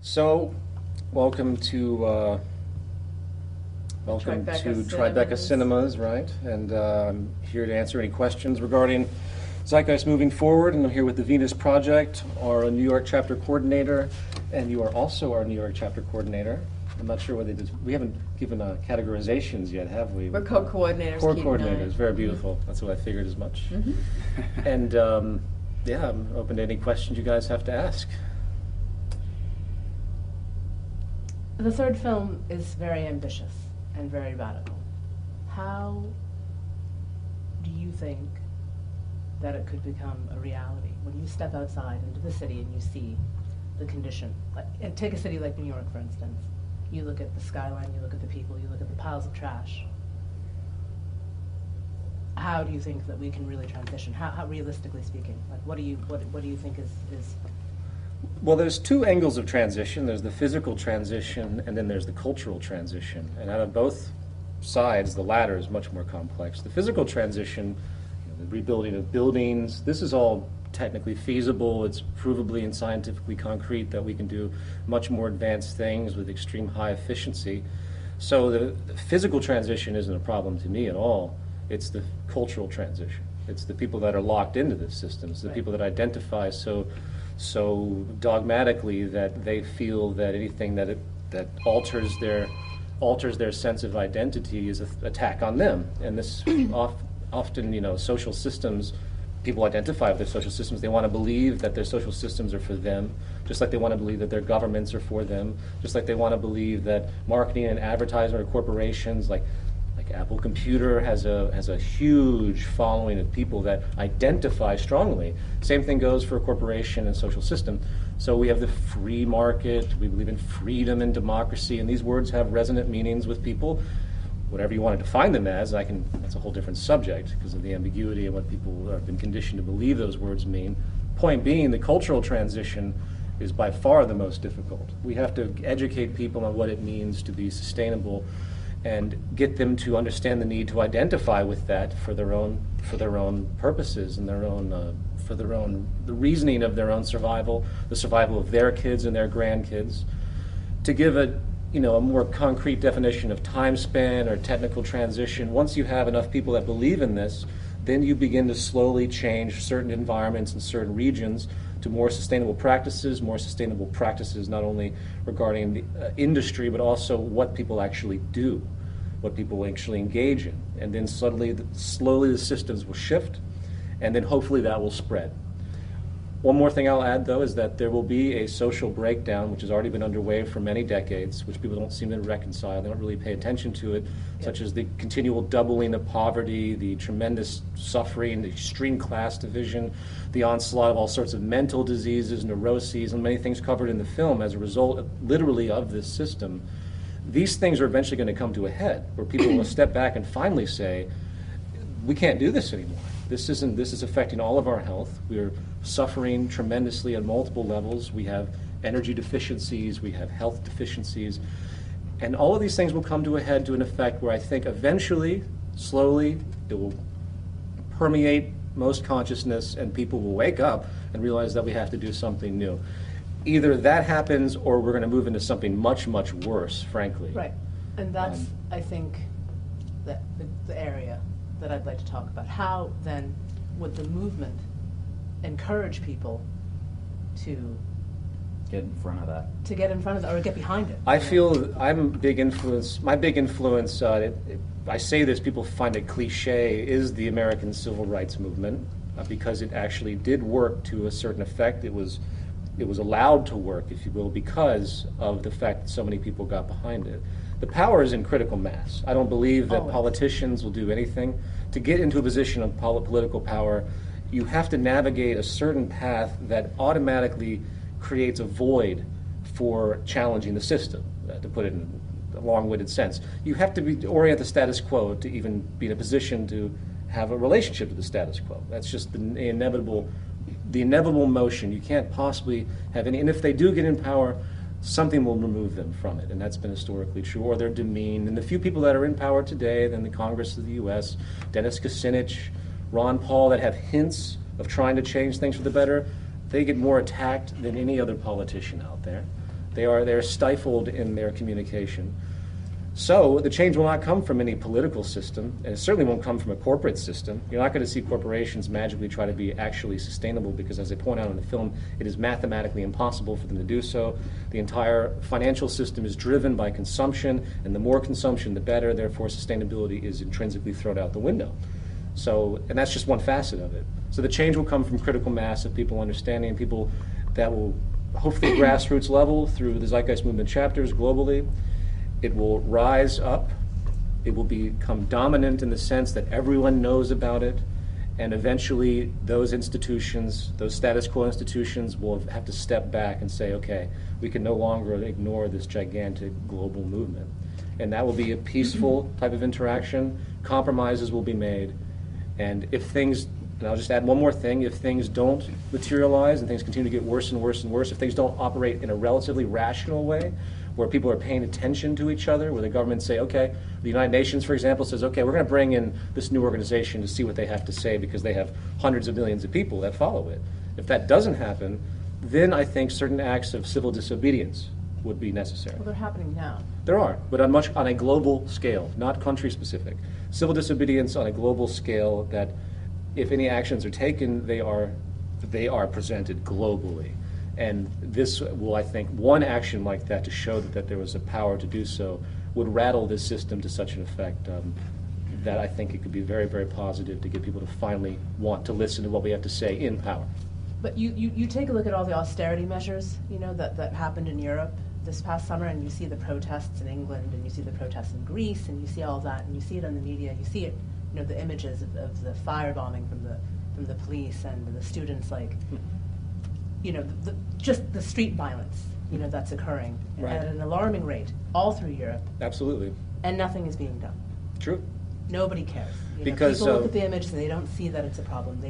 So, welcome to Tribeca Cinemas, right? And I'm here to answer any questions regarding Zeitgeist Moving Forward, and I'm here with the Venus Project, our New York chapter coordinator, and you are also our New York chapter coordinator. I'm not sure whether we haven't given categorizations yet, have we? We're co-coordinators. Co-coordinators, very beautiful. That's what I figured as much. And yeah, I'm open to any questions you guys have to ask. The third film is very ambitious and very radical. How do you think that it could become a reality when you step outside into the city and you see the condition? And take a city like New York, for instance. You look at the skyline, you look at the people, you look at the piles of trash. How do you think that we can really transition? How realistically speaking, like what do you think is? Well, there's two angles of transition. There's the physical transition, and then there's the cultural transition. And out of both sides, the latter is much more complex. The physical transition, the rebuilding of buildings, this is all technically feasible. It's provably and scientifically concrete that we can do much more advanced things with extreme high efficiency. So the physical transition isn't a problem to me at all. It's the cultural transition. It's the people that are locked into this system. It's the people that identify so dogmatically that they feel that anything that alters their sense of identity is an attack on them. And this often, social systems, people identify with their social systems. They want to believe that their social systems are for them, just like they want to believe that their governments are for them, just like they want to believe that marketing and advertising or corporations like Apple Computer has a huge following of people that identify strongly. Same thing goes for a corporation and social system. So we have the free market, we believe in freedom and democracy, and these words have resonant meanings with people. Whatever you want to define them as, that's a whole different subject because of the ambiguity and what people have been conditioned to believe those words mean. Point being, the cultural transition is by far the most difficult. We have to educate people on what it means to be sustainable and get them to understand the need to identify with that for their own purposes and the reasoning of their own survival, the survival of their kids and their grandkids. To give a more concrete definition of time span or technical transition, once you have enough people that believe in this, then you begin to slowly change certain environments and certain regions to more sustainable practices not only regarding the industry, but also what people actually do, what people actually engage in. And then slowly the systems will shift, and then hopefully that will spread. One more thing I'll add, though, is that there will be a social breakdown, which has already been underway for many decades, which people don't seem to reconcile. They don't really pay attention to it, such as the continual doubling of poverty, the tremendous suffering, the extreme class division, the onslaught of all sorts of mental diseases, neuroses, and many things covered in the film as a result, literally, of this system. These things are eventually going to come to a head, where people will step back and finally say, we can't do this anymore. This is affecting all of our health. We're suffering tremendously on multiple levels. We have energy deficiencies, we have health deficiencies, and all of these things will come to a head to an effect where I think eventually, slowly, it will permeate most consciousness and people will wake up and realize that we have to do something new. Either that happens or we're going to move into something much, much worse, frankly. Right, and that's, I think, the area that I'd like to talk about. How then would the movement encourage people to get in front of that? To get in front of that, or get behind it? I feel I'm a big influence. My big influence, I say this, people find it cliche, is the American Civil Rights Movement, because it actually did work to a certain effect. It was allowed to work, if you will, because of the fact that so many people got behind it. The power is in critical mass. I don't believe that politicians will do anything. To get into a position of political power, you have to navigate a certain path that automatically creates a void for challenging the system, to put it in a long-winded sense. You have to orient the status quo to even be in a position to have a relationship to the status quo. That's just the inevitable motion. You can't possibly have any, and if they do get in power, something will remove them from it, and that's been historically true, or they're demeaned. And the few people that are in power today, then the Congress of the U.S., Dennis Kucinich, Ron Paul, that have hints of trying to change things for the better, they get more attacked than any other politician out there. They're stifled in their communication. So the change will not come from any political system, and it certainly won't come from a corporate system. You're not going to see corporations magically try to be actually sustainable because, as I point out in the film, it is mathematically impossible for them to do so. The entire financial system is driven by consumption, and the more consumption, the better. Therefore, sustainability is intrinsically thrown out the window. So, and that's just one facet of it. So the change will come from critical mass of people understanding, people that will hopefully at grassroots level through the Zeitgeist Movement chapters globally. It will rise up, it will become dominant in the sense that everyone knows about it, and eventually those institutions, those status quo institutions, will have to step back and say, okay, we can no longer ignore this gigantic global movement. And that will be a peaceful type of interaction. Compromises will be made, and if things, and I'll just add one more thing, if things don't materialize and things continue to get worse and worse and worse, if things don't operate in a relatively rational way, where people are paying attention to each other, where the government say, okay, the United Nations, for example, says, okay, we're going to bring in this new organization to see what they have to say because they have hundreds of millions of people that follow it. If that doesn't happen, then I think certain acts of civil disobedience would be necessary. Well, they're happening now. There are, but on a global scale, not country specific. Civil disobedience on a global scale that if any actions are taken, they are presented globally. And this will, I think, one action like that to show that there was a power to do so would rattle this system to such an effect that I think it could be very, very positive to get people to finally want to listen to what we have to say in power. But you take a look at all the austerity measures, that happened in Europe this past summer, and you see the protests in England, and you see the protests in Greece, and you see all of that, and you see it on the media, you see it, the images of the firebombing from the police and the students, just the street violence, that's occurring at an alarming rate all through Europe. Absolutely. And nothing is being done. True. Nobody cares. Because people look at the image and they don't see that it's a problem.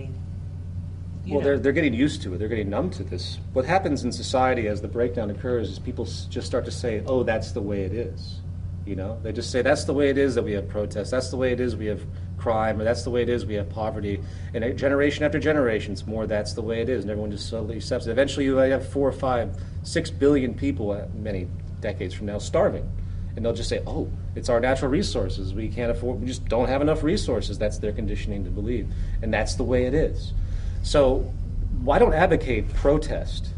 They're getting used to it. They're getting numb to this. What happens in society as the breakdown occurs is people just start to say, oh, that's the way it is. They just say, that's the way it is that we have protests. That's the way it is we have crime. Or that's the way it is we have poverty. And generation after generation, it's more that's the way it is. And everyone just slowly accepts it. Eventually you have 4, 5, 6 billion people many decades from now starving. And they'll just say, oh, it's our natural resources. We can't afford, we just don't have enough resources. That's their conditioning to believe. And that's the way it is. So I don't advocate protest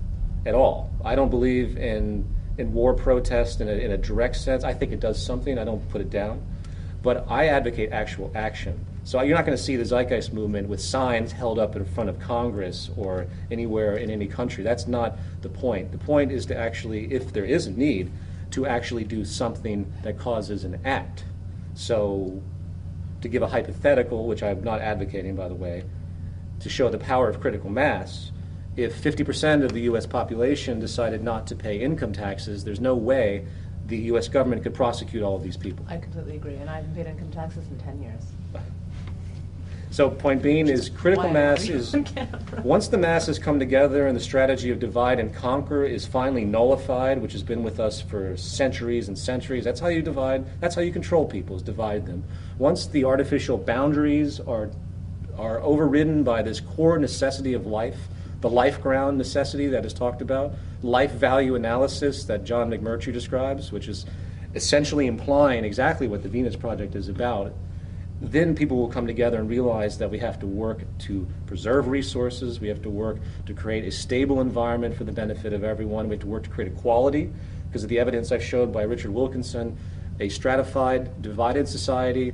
at all. I don't believe in war protest in a direct sense. I think it does something. I don't put it down. But I advocate actual action. So you're not going to see the Zeitgeist movement with signs held up in front of Congress or anywhere in any country. That's not the point. The point is to actually, if there is a need, to actually do something that causes an act. So to give a hypothetical, which I'm not advocating, by the way, to show the power of critical mass, if 50% of the U.S. population decided not to pay income taxes, there's no way the U.S. government could prosecute all of these people. I completely agree, and I haven't paid income taxes in 10 years. So point being is critical mass is, once the masses come together and the strategy of divide and conquer is finally nullified, which has been with us for centuries and centuries, that's how you divide, that's how you control people, is divide them. Once the artificial boundaries are overridden by this core necessity of life, the life ground necessity that is talked about, life value analysis that John McMurtry describes, which is essentially implying exactly what the Venus Project is about, then people will come together and realize that we have to work to preserve resources, we have to work to create a stable environment for the benefit of everyone, we have to work to create equality, because of the evidence I've showed by Richard Wilkinson, a stratified, divided society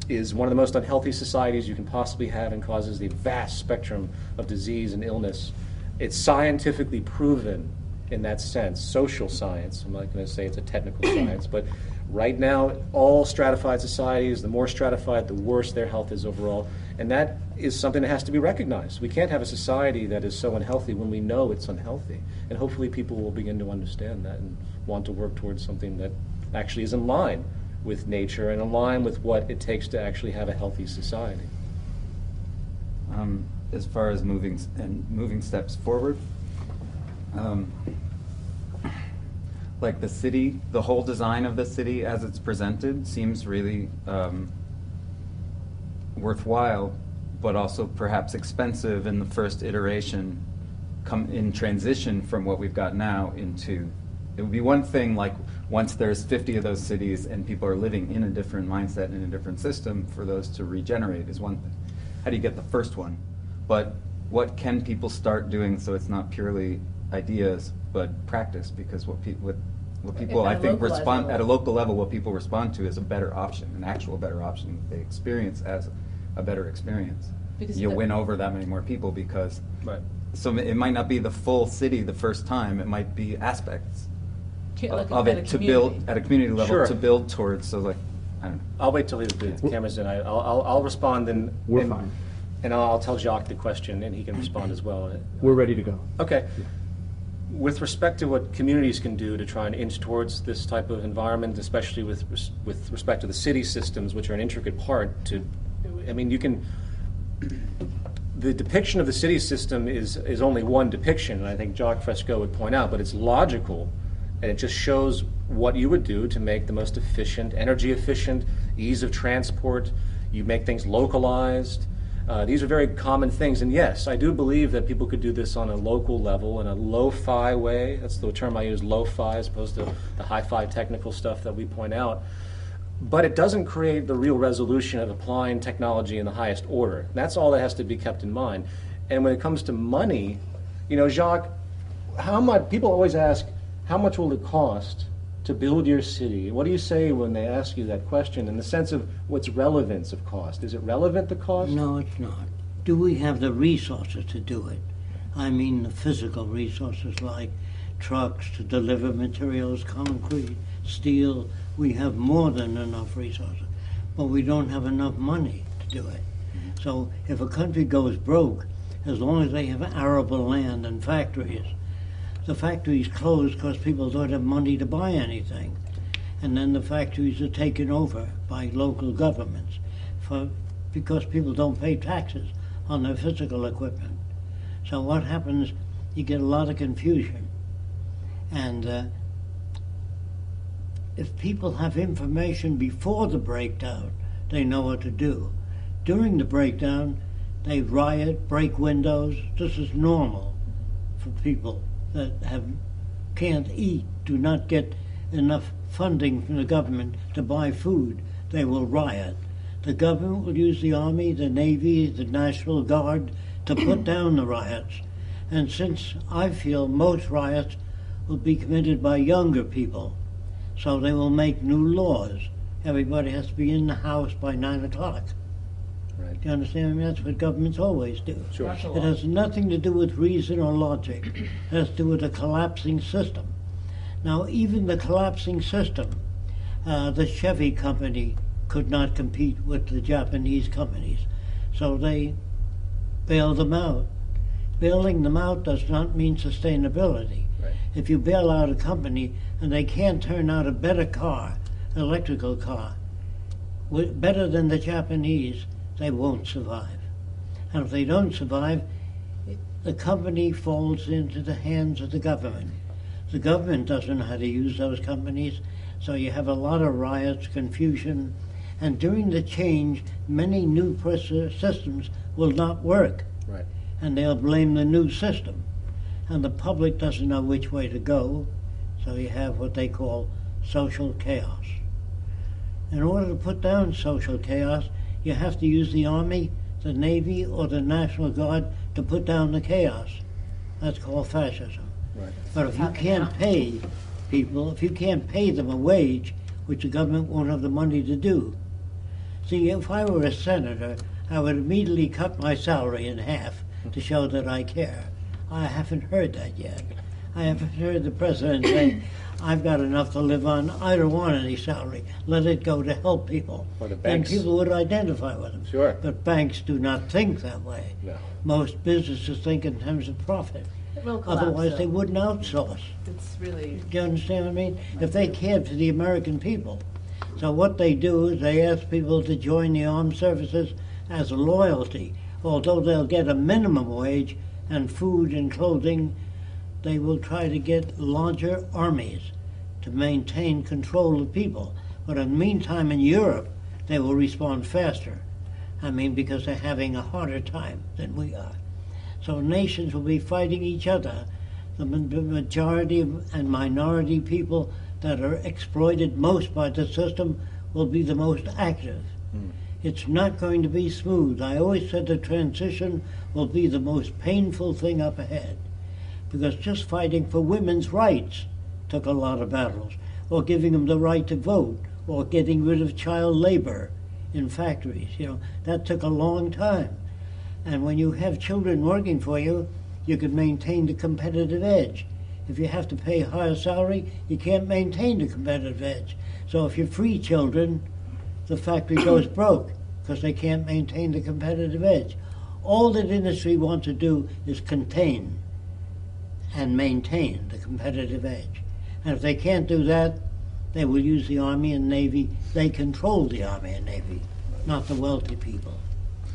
is one of the most unhealthy societies you can possibly have and causes the vast spectrum of disease and illness. It's scientifically proven in that sense, social science. I'm not going to say it's a technical science, but right now, all stratified societies, the more stratified, the worse their health is overall. And that is something that has to be recognized. We can't have a society that is so unhealthy when we know it's unhealthy. And hopefully people will begin to understand that and want to work towards something that actually is in line with nature and in line with what it takes to actually have a healthy society. As far as moving steps forward, like the city, the whole design of the city as it's presented seems really worthwhile, but also perhaps expensive in the first iteration, come in transition from what we've got now into It would be one thing, like, once there's 50 of those cities and people are living in a different mindset and in a different system, for those to regenerate is one thing. How do you get the first one? But what can people start doing so it's not purely ideas, but practice? Because what people I think respond at a local level, what people respond to is a better option, an actual better option that they experience as a better experience. Because You'll win over that many more people because, Right. so it might not be the full city the first time, it might be aspects Like of at a it to community. build at a community level Sure. to build towards. So like, I don't know. I'll wait till the camera's in. I'll respond and We're and, fine. And I'll tell Jacque the question and he can respond as well. We're ready to go. Okay. With respect to what communities can do to try and inch towards this type of environment, especially with respect to the city systems, which are an intricate part to, I mean, you can, the depiction of the city system is only one depiction, and I think Jacque Fresco would point out, but it's logical, and it just shows what you would do to make the most efficient, energy efficient, ease of transport. You make things localized. These are very common things, and yes, I do believe that people could do this on a local level in a lo-fi way. That's the term I use, lo-fi, as opposed to the hi-fi technical stuff that we point out. But it doesn't create the real resolution of applying technology in the highest order. That's all that has to be kept in mind. And when it comes to money, you know, Jacque, how much, people always ask, how much will it cost to build your city? What do you say when they ask you that question in the sense of what's relevance of cost? Is it relevant, the cost? No, it's not. Do we have the resources to do it? I mean the physical resources like trucks to deliver materials, concrete, steel. We have more than enough resources, but we don't have enough money to do it. So if a country goes broke, as long as they have arable land and factories, the factories close because people don't have money to buy anything. And then the factories are taken over by local governments because people don't pay taxes on their physical equipment. So what happens, you get a lot of confusion. And if people have information before the breakdown, they know what to do. During the breakdown, they riot, break windows. This is normal for people that can't eat, do not get enough funding from the government to buy food. They will riot. The government will use the Army, the Navy, the National Guard to put down the riots. And since I feel most riots will be committed by younger people, so they will make new laws. Everybody has to be in the house by 9 o'clock. Right. Do you understand? I mean, that's what governments always do. Sure. It has nothing to do with reason or logic. It has to do with a collapsing system. Now, even the collapsing system, the Chevy company could not compete with the Japanese companies, so they bailed them out. Bailing them out does not mean sustainability. Right. If you bail out a company and they can't turn out a better car, electrical car, better than the Japanese, they won't survive. And if they don't survive, the company falls into the hands of the government. The government doesn't know how to use those companies, so you have a lot of riots, confusion, and during the change, many new systems will not work. Right. And they'll blame the new system. And the public doesn't know which way to go, so you have what they call social chaos. In order to put down social chaos, you have to use the Army, the Navy, or the National Guard to put down the chaos. That's called fascism. Right. But if you can't pay people, if you can't pay them a wage, which the government won't have the money to do. See, if I were a senator, I would immediately cut my salary in half to show that I care. I haven't heard that yet. I haven't heard the president say, I've got enough to live on, I don't want any salary, let it go to help people. Or the Then banks. people would identify with him. Sure. But banks do not think that way. No. Most businesses think in terms of profit. It will collapse, Otherwise, though. they wouldn't outsource. It's really, Do you understand what I mean? If they cared for the American people. So what they do is they ask people to join the armed services as a loyalty. Although they'll get a minimum wage and food and clothing, they will try to get larger armies to maintain control of people. But in the meantime, in Europe, they will respond faster. I mean, because they're having a harder time than we are. So nations will be fighting each other the majority and minority people that are exploited most by the system will be the most active. It's not going to be smooth. I always said the transition will be the most painful thing up ahead, because just fighting for women's rights took a lot of battles, or giving them the right to vote, or getting rid of child labor in factories. That took a long time. And when you have children working for you, you can maintain the competitive edge. If you have to pay a higher salary, you can't maintain the competitive edge. So if you free children, the factory goes broke because they can't maintain the competitive edge. All that industry wants to do is contain and maintain the competitive edge. And if they can't do that, they will use the Army and Navy. They control the Army and Navy, not the wealthy people.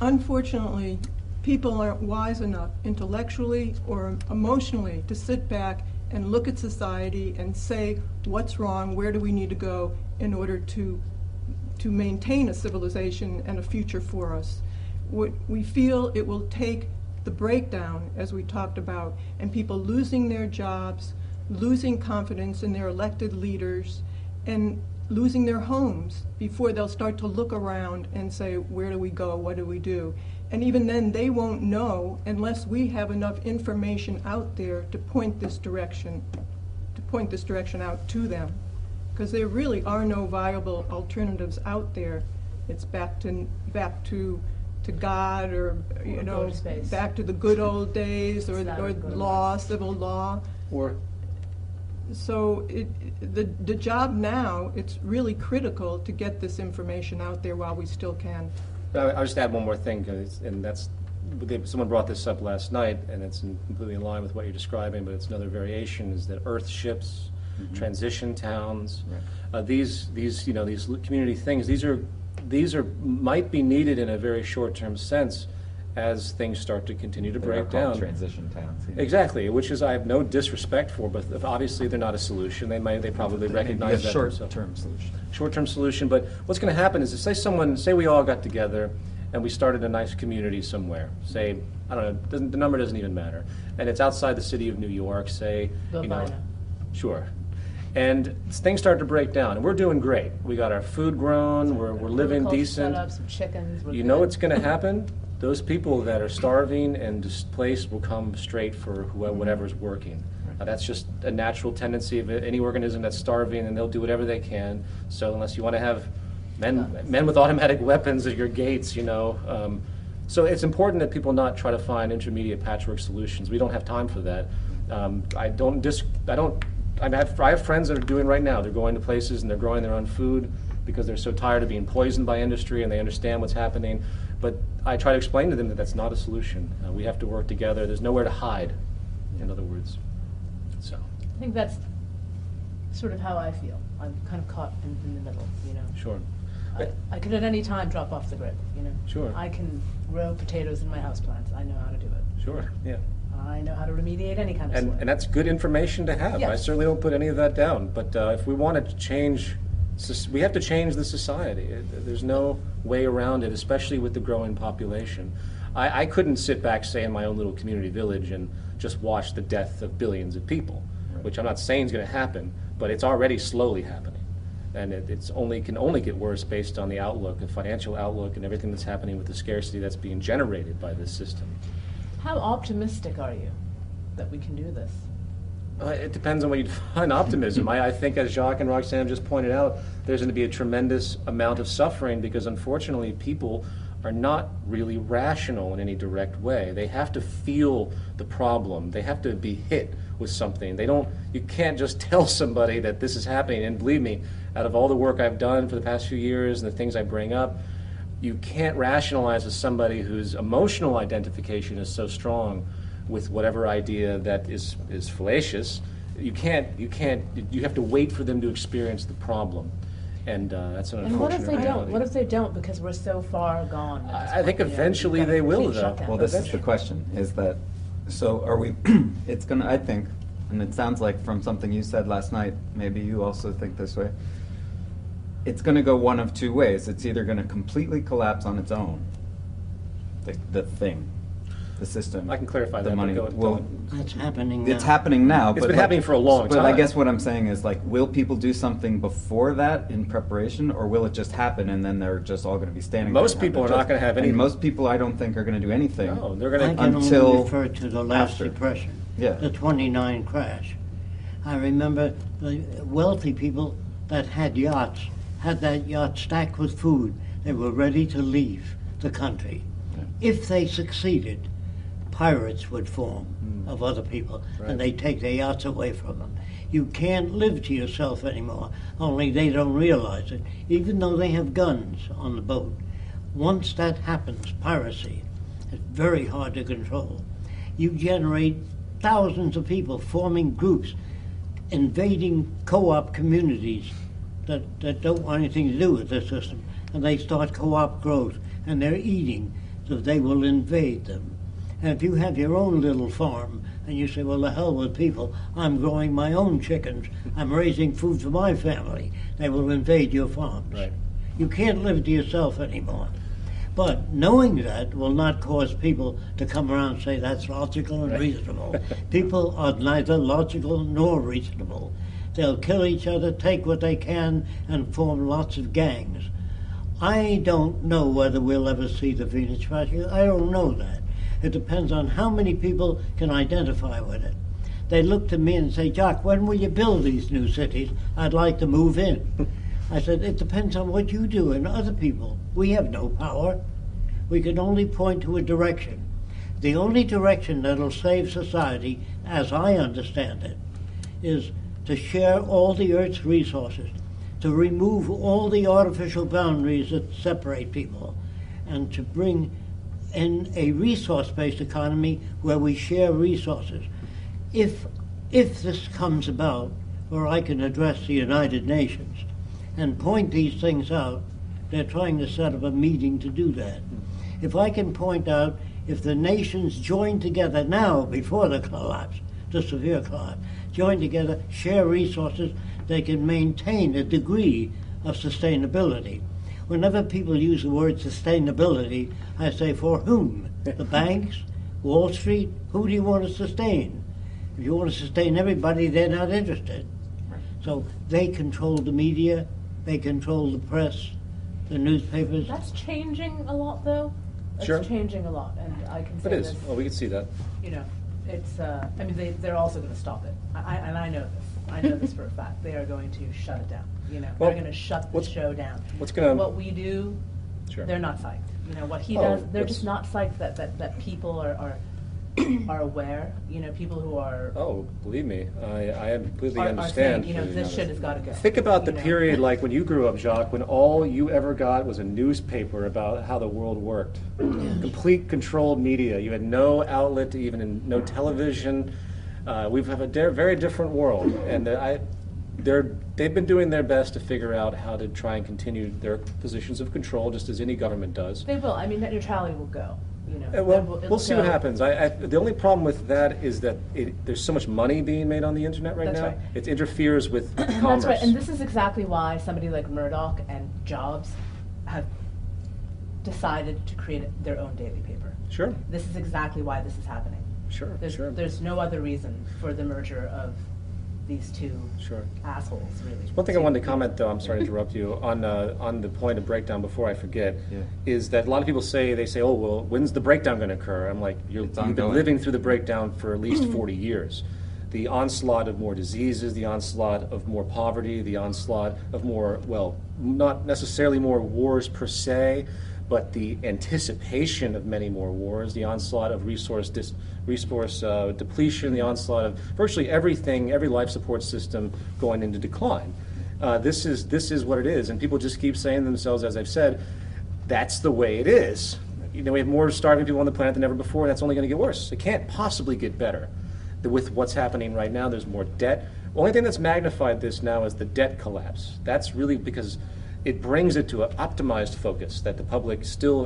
Unfortunately, people aren't wise enough intellectually or emotionally to sit back and look at society and say what's wrong, where do we need to go in order to maintain a civilization and a future for us. We feel it will take the breakdown, as we talked about, and people losing their jobs, losing confidence in their elected leaders, and losing their homes before they'll start to look around and say, where do we go, what do we do? And even then, they won't know unless we have enough information out there to point this direction out to them. Because there really are no viable alternatives out there. It's back to God, or back to the good old days, or law, civil law. So the job now, it's really critical to get this information out there while we still can. I'll just add one more thing, and that's, someone brought this up last night, and it's completely in line with what you're describing, but it's another variation, is that earth ships, transition towns, these community things, these might be needed in a very short-term sense as things start to continue to break down. Transition towns. Yeah. Exactly, which is, I have no disrespect for, but obviously they're not a solution. They probably recognize that. Short-term solution. Short-term solution, but what's going to happen is, say we all got together and we started a nice community somewhere. Say, I don't know, the number doesn't even matter, and it's outside the city of New York. Say, sure. And things start to break down, and we're doing great. We got our food grown, we're living decent. Set up some chickens. You know what's going to happen? Those people that are starving and displaced will come straight for whatever's working. That's just a natural tendency of any organism that's starving, and they'll do whatever they can. So unless you want to have men with automatic weapons at your gates, so it's important that people not try to find intermediate patchwork solutions. We don't have time for that. I have friends that are doing right now. They're going to places and they're growing their own food because they're so tired of being poisoned by industry, and they understand what's happening. But I try to explain to them that that's not a solution. We have to work together. There's nowhere to hide, in other words. So I think that's sort of how I feel. I'm kind of caught in the middle, Sure. I could at any time drop off the grid, Sure. I can grow potatoes in my houseplants. I know how to do it. Sure, yeah. I know how to remediate any kind of soil. And that's good information to have. Yes. I certainly don't put any of that down. But if we want to change, we have to change the society. There's no way around it, especially with the growing population. I couldn't sit back, say, in my own little community village and just watch the death of billions of people, which I'm not saying is going to happen, but it's already slowly happening. And it can only get worse based on the outlook, the financial outlook, and everything that's happening with the scarcity that's being generated by this system. How optimistic are you that we can do this? It depends on what you define optimism. I think, as Jacque and Roxanne just pointed out, there's going to be a tremendous amount of suffering because, unfortunately, people are not really rational in any direct way. They have to feel the problem. They have to be hit with something. You can't just tell somebody that this is happening. And believe me, out of all the work I've done for the past few years and the things I bring up, you can't rationalize as somebody whose emotional identification is so strong with whatever idea that is fallacious. You have to wait for them to experience the problem. And that's an unfortunate And what if they reality. don't? What if they don't because we're so far gone? I think eventually they will, though. Well, this is the question, is that, so are we, it's going to, I think, and it sounds like from something you said last night, maybe you also think this way, it's going to go one of two ways. It's either going to completely collapse on its own, the the system, I can clarify the that, but money go- will. That's happening now. It's happening now. It's but been happening for a long But I time. guess what I'm saying is, like, will people do something before that in preparation, or will it just happen and then they're just all going to be standing there? Most and people are having not going to have any. And most people, I don't think, are going to do anything. No, they're I going to. can until only refer to the last after. depression, Yeah. the 29 crash. I remember the wealthy people that had yachts, had that yacht stacked with food. They were ready to leave the country. If they succeeded, pirates would form of other people, Right. and they'd take their yachts away from them. You can't live to yourself anymore, only they don't realize it, even though they have guns on the boat. Once that happens, piracy, it's very hard to control. You generate thousands of people forming groups, invading co-op communities that don't want anything to do with the system, and they start co-op growth, and they're eating, so they will invade them. And if you have your own little farm, and you say, well, the hell with people, I'm growing my own chickens, I'm raising food for my family, they will invade your farms. Right. You can't live to yourself anymore. But knowing that will not cause people to come around and say that's logical and reasonable. People are neither logical nor reasonable. They'll kill each other, take what they can, and form lots of gangs. I don't know whether we'll ever see the Venus Project. I don't know that. It depends on how many people can identify with it. They look to me and say, Jacque, when will you build these new cities? I'd like to move in. I said, it depends on what you do and other people. We have no power. We can only point to a direction. The only direction that'll save society, as I understand it, is to share all the Earth's resources, to remove all the artificial boundaries that separate people, and to bring in a resource-based economy where we share resources. If this comes about, where I can address the United Nations and point these things out, they're trying to set up a meeting to do that. If I can point out, if the nations join together now, before the collapse, the severe collapse, join together, share resources, they can maintain a degree of sustainability. Whenever people use the word sustainability, I say, for whom? The banks? Wall Street? Who do you want to sustain? If you want to sustain everybody, they're not interested. So they control the media, they control the press, the newspapers. That's changing a lot, though. It's Sure. changing a lot, and I can say It is. this. Well, we can see that. You know, it's. I mean, they're also going to stop it. I know this. I know this for a fact. They are going to shut it down. You know, Well, they're going to shut the what's- show down. what's gonna- What we do, Sure. they're not psyched. You know what he Oh, does. They're what's- just not psyched that people are aware. You know, people who are Oh, believe me, I completely are understand. saying, you know, this shit has got to go. Think about the You know? period like when you grew up, Jacque, when all you ever got was a newspaper about how the world worked. Complete controlled media. You had no outlet to even no television. We have a very different world, and they've been doing their best to figure out how to try and continue their positions of control, just as any government does. They will. I mean, net neutrality will go. You know, Well, it'll we'll see what go. happens. The only problem with that is that there's so much money being made on the internet right That's now. right. It interferes with commerce. That's right, and this is exactly why somebody like Murdoch and Jobs have decided to create their own daily paper. Sure, This is exactly why this is happening. sure, sure. There's no other reason for the merger of these two Sure. assholes, really. One thing I wanted to comment, though, I'm sorry to interrupt you, on the point of breakdown before I forget, Yeah. is that a lot of people say, oh, well, when's the breakdown going to occur? I'm like, you've been ongoing. living through the breakdown for at least 40 years. The onslaught of more diseases, the onslaught of more poverty, the onslaught of more, well, not necessarily more wars per se, but the anticipation of many more wars, the onslaught of resource depletion, the onslaught of virtually everything, every life support system going into decline. This is what it is, and people just keep saying to themselves, as I've said, that's the way it is. You know, we have more starving people on the planet than ever before, and that's only going to get worse. It can't possibly get better. With what's happening right now, there's more debt. The only thing that's magnified this now is the debt collapse. That's really because it brings it to an optimized focus that the public still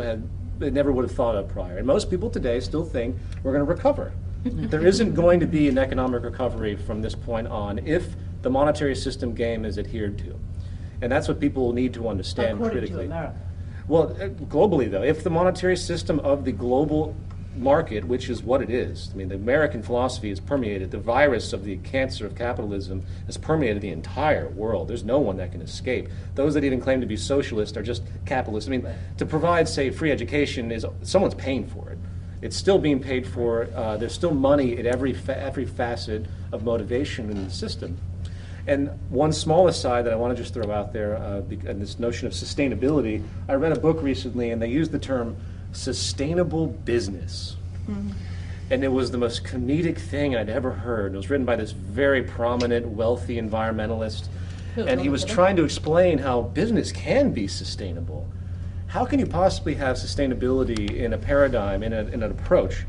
never would have thought of prior. And most people today still think we're going to recover. There isn't going to be an economic recovery from this point on if the monetary system game is adhered to. And that's what people need to understand According critically. to America. Well, globally, though, if the monetary system of the global market, which is what it is. I mean, the American philosophy is permeated. The virus of the cancer of capitalism has permeated the entire world. There's no one that can escape. Those that even claim to be socialist are just capitalists. I mean, to provide, say, free education is someone's paying for it. It's still being paid for. There's still money at every facet of motivation in the system. And one small aside that I want to just throw out there, and this notion of sustainability, I read a book recently, and they used the term sustainable business. Mm-hmm. And it was the most comedic thing I'd ever heard. It was written by this very prominent, wealthy environmentalist, and he was trying to explain how business can be sustainable. How can you possibly have sustainability in a paradigm, in an approach,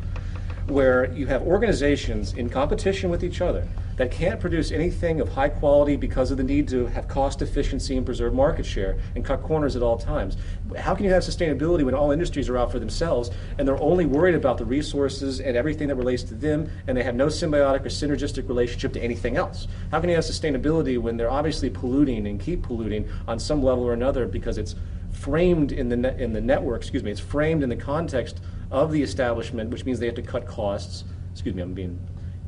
where you have organizations in competition with each other that can't produce anything of high quality because of the need to have cost efficiency and preserve market share and cut corners at all times? How can you have sustainability when all industries are out for themselves and they're only worried about the resources and everything that relates to them, and they have no symbiotic or synergistic relationship to anything else? How can you have sustainability when they're obviously polluting and keep polluting on some level or another because it's framed in the network, it's framed in the context of the establishment, which means they have to cut costs.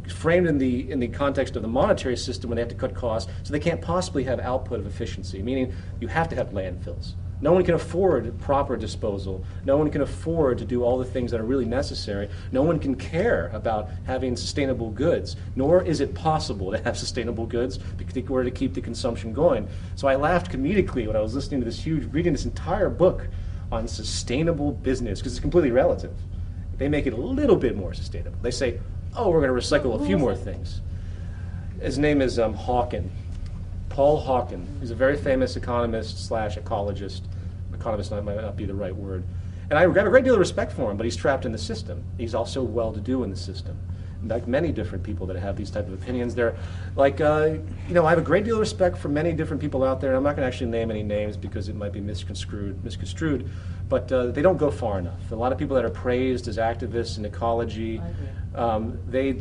Framed in the context of the monetary system when they have to cut costs, so they can't possibly have output of efficiency, meaning you have to have landfills. No one can afford proper disposal. No one can afford to do all the things that are really necessary. No one can care about having sustainable goods, nor is it possible to have sustainable goods in order to keep the consumption going. So I laughed comedically when I was listening to reading this entire book on sustainable business, because it's completely relative. They make it a little bit more sustainable. They say, oh, we're going to recycle a few more things. His name is Hawken. Paul Hawken. He's a very famous economist / ecologist. Economist might not be the right word. And I have a great deal of respect for him, but he's trapped in the system. He's also well-to-do in the system. Like many different people that have these type of opinions, they're like, I have a great deal of respect for many different people out there. I'm not going to actually name any names because it might be misconstrued, but they don't go far enough. A lot of people that are praised as activists in ecology, they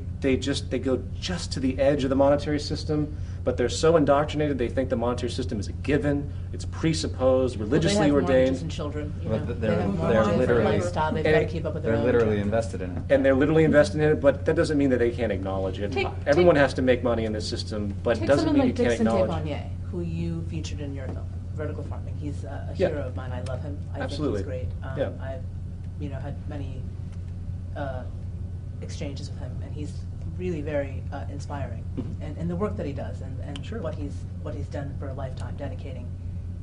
go just to the edge of the monetary system, but they're so indoctrinated they think the monetary system is a given, it's presupposed, religiously ordained. Mortgages and children, they're literally lifestyle. They've got to keep up with their own. They're literally invested in it. And they're literally invested in it, but that doesn't mean that they can't acknowledge it. Everyone has to make money in this system, but it doesn't mean you can't acknowledge it. Who you featured in your film, Vertical Farming. He's a hero of mine. I love him. I think he's great. I've had many exchanges with him, and he's really very inspiring. And the work that he does, and what he's done for a lifetime, dedicating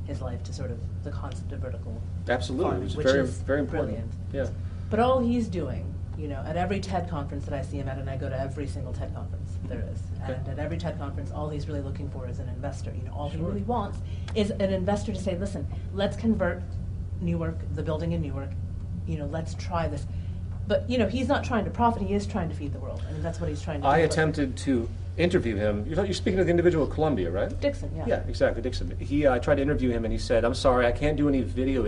his life to sort of the concept of vertical farming, which is very important. Brilliant. Yeah. But all he's doing, at every TED conference that I see him at, and I go to every single TED conference there is, and at every TED conference, all he's really looking for is an investor. All he really wants is an investor to say, listen, let's convert Newark, the building in Newark, let's try this. But, he's not trying to profit, he is trying to feed the world. I mean, that's what he's trying to do. I attempted to interview him. You're speaking of the individual at Columbia, right? Dixon, yeah. Yeah, exactly, Dixon. I tried to interview him, and he said, I'm sorry, I can't do any film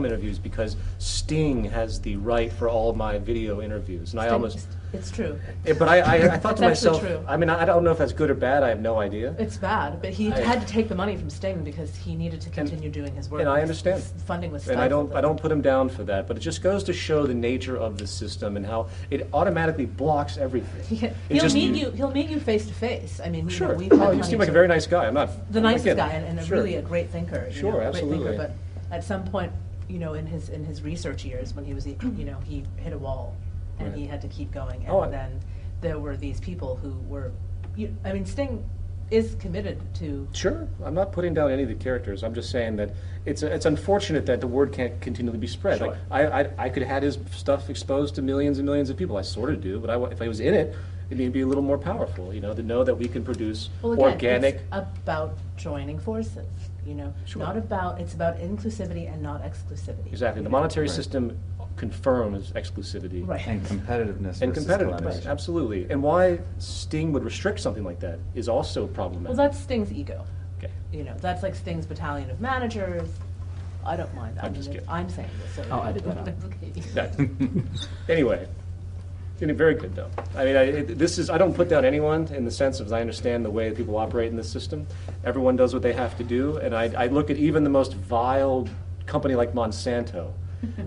interviews, because Sting has the right for all of my video interviews. And it's true. But I thought to myself, true. I mean, I don't know if that's good or bad, I have no idea. It's bad, but he had to take the money from Sting because he needed to continue doing his work. And I understand. His funding was stifled. And I don't put him down for that, but it just goes to show the nature of the system and how it automatically blocks everything. He'll meet you face to face. I mean, sure. We've had you seem like a very nice guy. I'm not the nicest guy, and really a great thinker. Sure, absolutely. Great thinker, but at some point, in his research years, when he was, he hit a wall, and he had to keep going, and then there were these people who were, Sting is committed to. Sure, I'm not putting down any of the characters. I'm just saying that it's unfortunate that the word can't continually be spread. Sure. Like I could have had his stuff exposed to millions and millions of people. I sort of do, but if I was in it, it may be a little more powerful. To know that we can produce organic. It's about joining forces. Sure. It's about inclusivity and not exclusivity. Exactly. The monetary system confirms exclusivity. Right. And competitiveness. And competitiveness, absolutely. And why Sting would restrict something like that is also problematic. Well, that's Sting's ego. Okay. That's like Sting's battalion of managers. I don't mind that. I'm just kidding. I'm saying this. So I did that. Anyway, very good though. I mean, I don't put down anyone in the sense of I understand the way people operate in this system. Everyone does what they have to do, and I look at even the most vile company like Monsanto.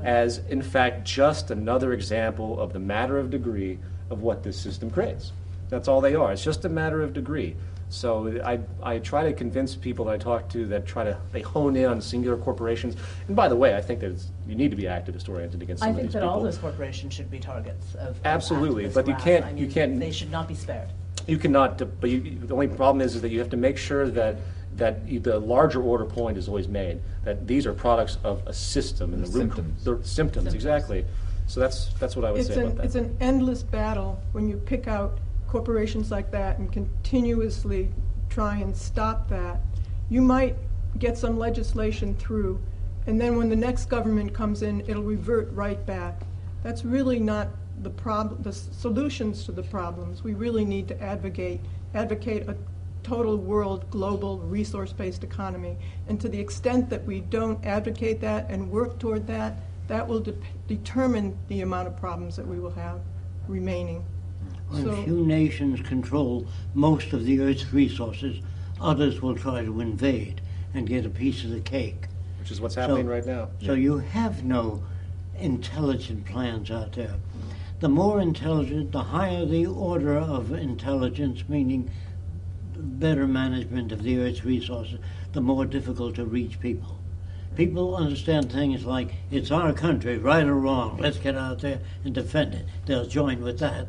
as, in fact, just another example of the matter of degree of what this system creates. That's all they are. It's just a matter of degree. So I try to convince people that I talk to that they hone in on singular corporations. And by the way, I think that you need to be activist oriented against some I of think these that people. all those corporations should be targets of Absolutely, activist but you wrath. can't- I you mean, can't- They should not be spared. You cannot, but the only problem is that you have to make sure that the larger order point is always made, that these are products of a system. And the Symptoms. Symptoms, exactly. So that's what I would say about that. It's an endless battle when you pick out corporations like that and continuously try and stop that. You might get some legislation through, and then when the next government comes in, it'll revert right back. That's really not the problem, the solutions to the problems. We really need to advocate a total world, global, resource-based economy. And to the extent that we don't advocate that and work toward that, that will determine the amount of problems that we will have remaining. When few nations control most of the Earth's resources, others will try to invade and get a piece of the cake. Which is what's happening right now. So you have no intelligent plans out there. The more intelligent, the higher the order of intelligence, meaning better management of the Earth's resources, the more difficult to reach people. People understand things like, it's our country, right or wrong, let's get out there and defend it. They'll join with that.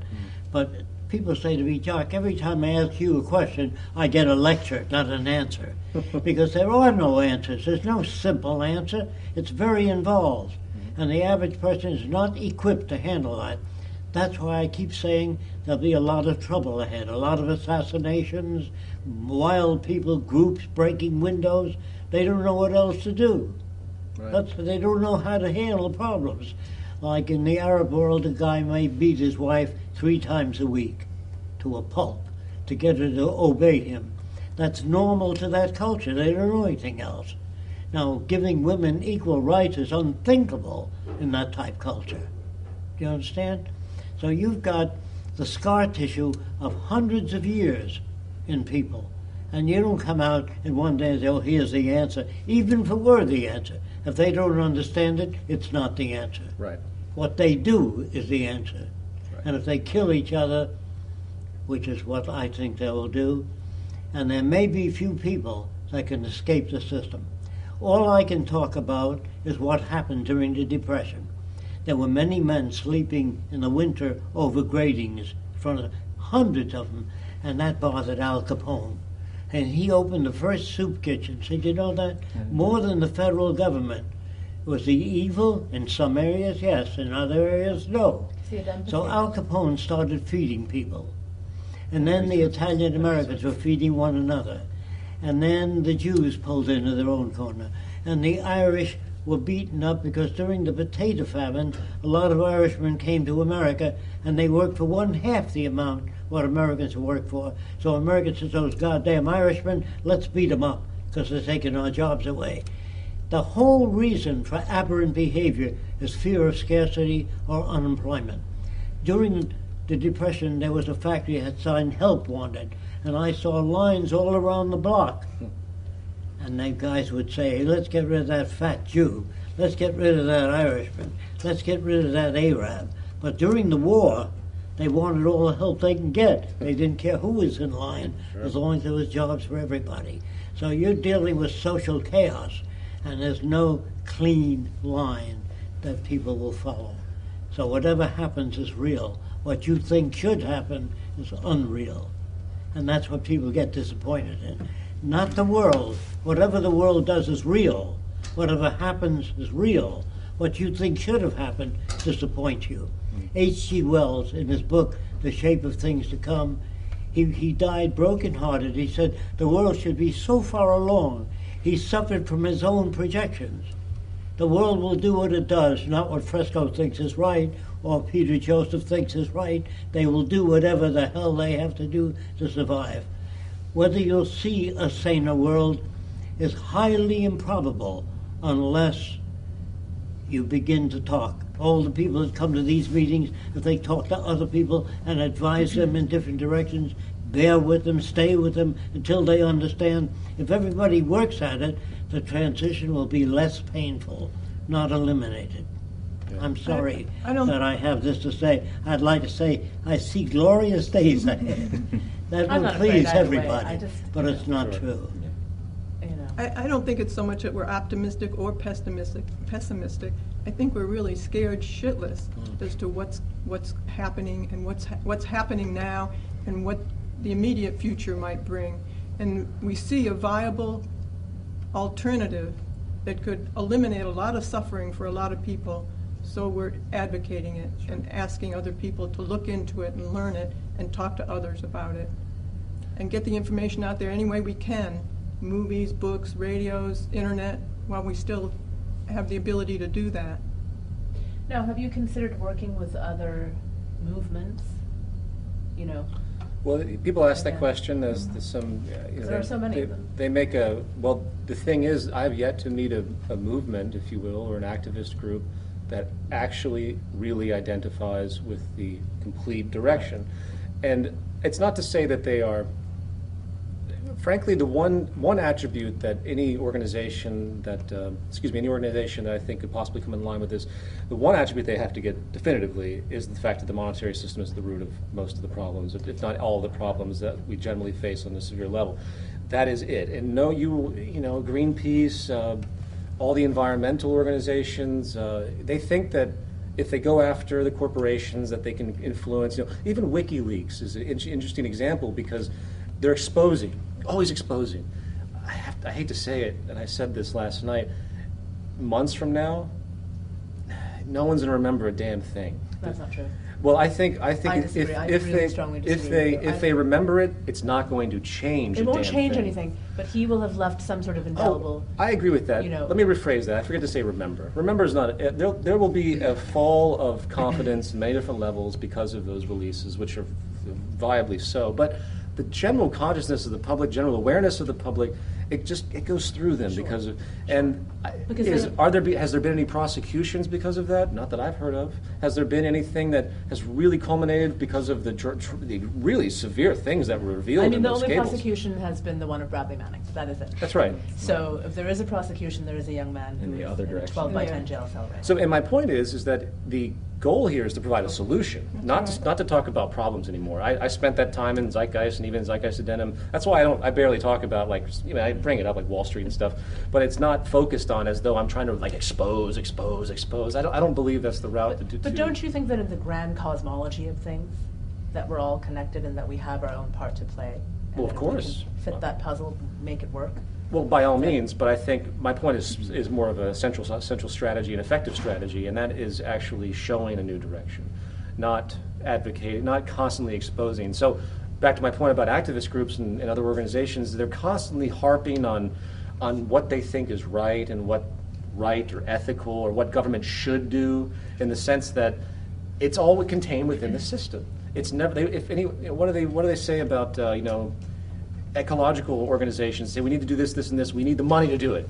But people say to me, Jacque, every time I ask you a question, I get a lecture, not an answer. Because there are no answers. There's no simple answer. It's very involved. And the average person is not equipped to handle that. That's why I keep saying there'll be a lot of trouble ahead, a lot of assassinations, wild people, groups breaking windows. They don't know what else to do. Right. They don't know how to handle problems. Like in the Arab world, a guy may beat his wife 3 times a week to a pulp to get her to obey him. That's normal to that culture. They don't know anything else. Now, giving women equal rights is unthinkable in that type culture. Do you understand? So you've got the scar tissue of hundreds of years in people. And you don't come out and one day and say, oh, here's the answer, even if it were the answer. If they don't understand it, it's not the answer. Right. What they do is the answer. Right. And if they kill each other, which is what I think they will do, and there may be few people that can escape the system. All I can talk about is what happened during the Depression. There were many men sleeping in the winter over gratings in front of hundreds of them, and that bothered Al Capone. And he opened the first soup kitchen. Said, you know that? More than the federal government. Was he evil? In some areas, yes. In other areas, no. So Al Capone started feeding people. And then the Italian Americans were feeding one another. And then the Jews pulled into their own corner. And the Irish were beaten up because during the potato famine, a lot of Irishmen came to America and they worked for 1/2 the amount what Americans worked for. So Americans said, those goddamn Irishmen, let's beat them up because they're taking our jobs away. The whole reason for aberrant behavior is fear of scarcity or unemployment. During the Depression, there was a factory that had signed help wanted, and I saw lines all around the block. And the guys would say, hey, let's get rid of that fat Jew. Let's get rid of that Irishman. Let's get rid of that Arab. But during the war, they wanted all the help they can get. They didn't care who was in line, as long as there was jobs for everybody. So you're dealing with social chaos, and there's no clean line that people will follow. So whatever happens is real. What you think should happen is unreal. And that's what people get disappointed in. Not the world. Whatever the world does is real. Whatever happens is real. What you think should have happened disappoints you. H.G. Wells, in his book, The Shape of Things to Come, he died brokenhearted. He said the world should be so far along. He suffered from his own projections. The world will do what it does, not what Fresco thinks is right or Peter Joseph thinks is right. They will do whatever the hell they have to do to survive. Whether you'll see a saner world is highly improbable unless you begin to talk. All the people that come to these meetings, if they talk to other people and advise them in different directions, bear with them, stay with them until they understand. If everybody works at it, the transition will be less painful, not eliminated. I'm sorry I don't- that I have this to say. I'd like to say I see glorious days ahead. That I'm will not afraid please either way. everybody, I just- but it's not Sure. true. You know. I don't think it's so much that we're optimistic or pessimistic. I think we're really scared shitless as to what's happening and what's happening now and what the immediate future might bring. And we see a viable alternative that could eliminate a lot of suffering for a lot of people. So we're advocating it and asking other people to look into it and learn it and talk to others about it and get the information out there any way we can. Movies, books, radios, internet, while we still have the ability to do that. Now, have you considered working with other movements? You know, Well, people ask that Okay. question. There's some. There are so many of them. They make a. Well, the thing is, I've yet to meet a movement, if you will, or an activist group that actually really identifies with the complete direction. And it's not to say that they are. Frankly, the one attribute that any organization that any organization that I think could possibly come in line with this, the one attribute they have to get definitively is the fact that the monetary system is the root of most of the problems, if not all the problems that we generally face on a severe level. That is it. And no, you know, Greenpeace, all the environmental organizations, they think that if they go after the corporations, that they can influence. You know, even WikiLeaks is an interesting example because they're exposing. Always exposing. I hate to say it, and I said this last night. Months from now, no one's going to remember a damn thing. that's not true. Well, I think disagree. I really strongly disagree with you. if they remember it, it's not going to change. It a won't damn change thing. anything, but he will have left some sort of indelible. I agree with that. You know- Let me rephrase that. I forget to say remember. Remember is not. There will be a fall of confidence in many different levels because of those releases, which are viably so. But the general consciousness of the public, general awareness of the public, it goes through them because of. And Because has there been any prosecutions because of that? Not that I've heard of. Has there been anything that has really culminated because of the really severe things that were revealed I mean, in the those only cables? prosecution has been the one of Bradley Manning. That is it. That's right. So if there is a prosecution, there is a young man In who the is other in a direction. 12 by Yeah. 10 jail cell right So, and my point is that the goal here is to provide a solution, not to talk about problems anymore. I spent that time in Zeitgeist and even Zeitgeist Addendum. That's why I barely talk about, like, you know, I bring it up like Wall Street and stuff, but it's not focused on as though I'm trying to like expose. I don't believe that's the route to do. But don't you think that in the grand cosmology of things, that we're all connected and that we have our own part to play? And Well, of that if we course. can fit that puzzle, make it work. Well, by all means, but I think my point is more of a central strategy, an effective strategy, and that is actually showing a new direction, not advocating, not constantly exposing. So back to my point about activist groups and other organizations, they're constantly harping on what they think is right and what right or ethical or what government should do, in the sense that it's all contained within the system. It's never. What do they say about ecological organizations? Say we need to do this, and this. We need the money to do it,